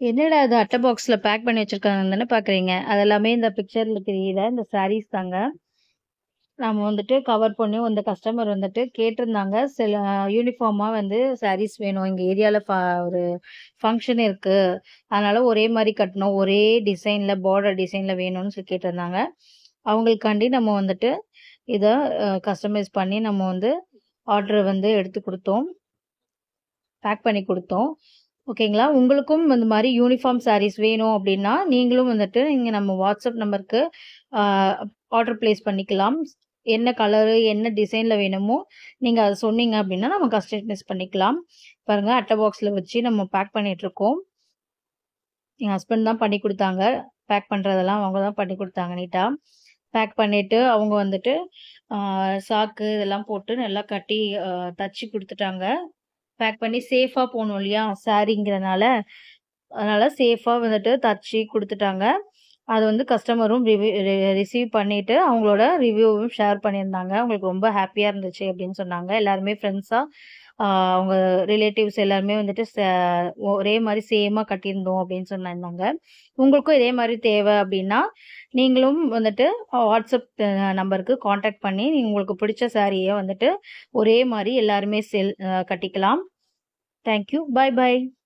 என்னடா இது அட்டை பாக்ஸ்ல பேக் பண்ணி வச்சிருக்காங்கன்னு தானே பாக்குறீங்க. அதெல்லாமே இந்த பிக்சர்ல தெரியுதா இந்த சாரீஸ் தாங்க. நாம வந்துட்டு கவர் பண்ணி இந்த கஸ்டமர் வந்துட்டு கேட்டிருந்தாங்க. சில யூனிஃபார்மா வந்து சாரீஸ் வேணும். எங்க ஏரியால ஒரு ஃபங்க்ஷன் இருக்கு. அதனால ஒரே மாரி கட்டணும். ஒரே டிசைன்ல பார்டர் டிசைன்ல வேணும்னு சொல்லி கேட்டிருந்தாங்க. அவங்களுக்காண்டி நம்ம வந்துட்டு இத கஸ்டமைஸ் பண்ணி நம்ம வந்து ஆர்டர் வந்து எடுத்து குடுத்தோம். பேக் பண்ணி குடுத்தோம். ஓகேங்களா. உங்களுக்கும் இந்த மாரி யூனிஃபார்ம் சாரீஸ் வேணும் அப்டின்னா, நீங்களும் வந்துட்டு இங்க நம்ம வாட்ஸ்அப் நம்பருக்கு ஆ ஆர்டர் பிளேஸ் பண்ணிக்கலாம். என்ன கலரு, என்ன டிசைன்ல வேணுமோ, நீங்க அத சொன்னீங்க அப்டின்னா, நம்ம கஸ்டமைஸ் பண்ணிக்கலாம். பாருங்க அட்டை பாக்ஸ்ல வச்சு நம்ம பேக் பண்ணிட்டுருக்கோம். என் ஹஸ்பண்ட் தான் பண்ணி குடுத்தாங்க. பேக் பண்றதெல்லாம் அவங்க தான் பண்ணி குடுத்தாங்க நீட்டா. பேக் பண்ணிட்டு அவங்க வந்துட்டு ஆ சாக்கு இதெல்லாம் போட்டு நல்லா கட்டி தச்சு குடுத்துட்டாங்க. பேக் பண்ணி சேஃபா போணும் இல்லையா? சாரிங்கிறனால, அதனால சேஃபா வந்துட்டு தச்சு குடுத்துட்டாங்க. அது வந்து கஸ்டமரும் ரிசீவ் பண்ணிட்டு, அவங்களோட ரிவ்யூவும் ஷேர் பண்ணியிருந்தாங்க. அவங்களுக்கு ரொம்ப ஹேப்பியா இருந்துச்சு அப்படின்னு சொன்னாங்க. எல்லாருமே ஃப்ரெண்ட்ஸா அவங்க ரிலேட்டிவ்ஸ் எல்லாருமே வந்துட்டு ஒரே மாரி சேமா கட்டியிருந்தோம் அப்படின்னு சொன்னிருந்தாங்க. உங்களுக்கும் இதே மாரி தேவை அப்படின்னா, நீங்களும் வந்துட்டு வாட்ஸ்அப் நம்பருக்கு கான்டாக்ட் பண்ணி, நீங்க உங்களுக்கு பிடிச்ச சாரிய வந்துட்டு ஒரே மாரி எல்லாருமே கட்டிக்கலாம். Thank you. Bye bye.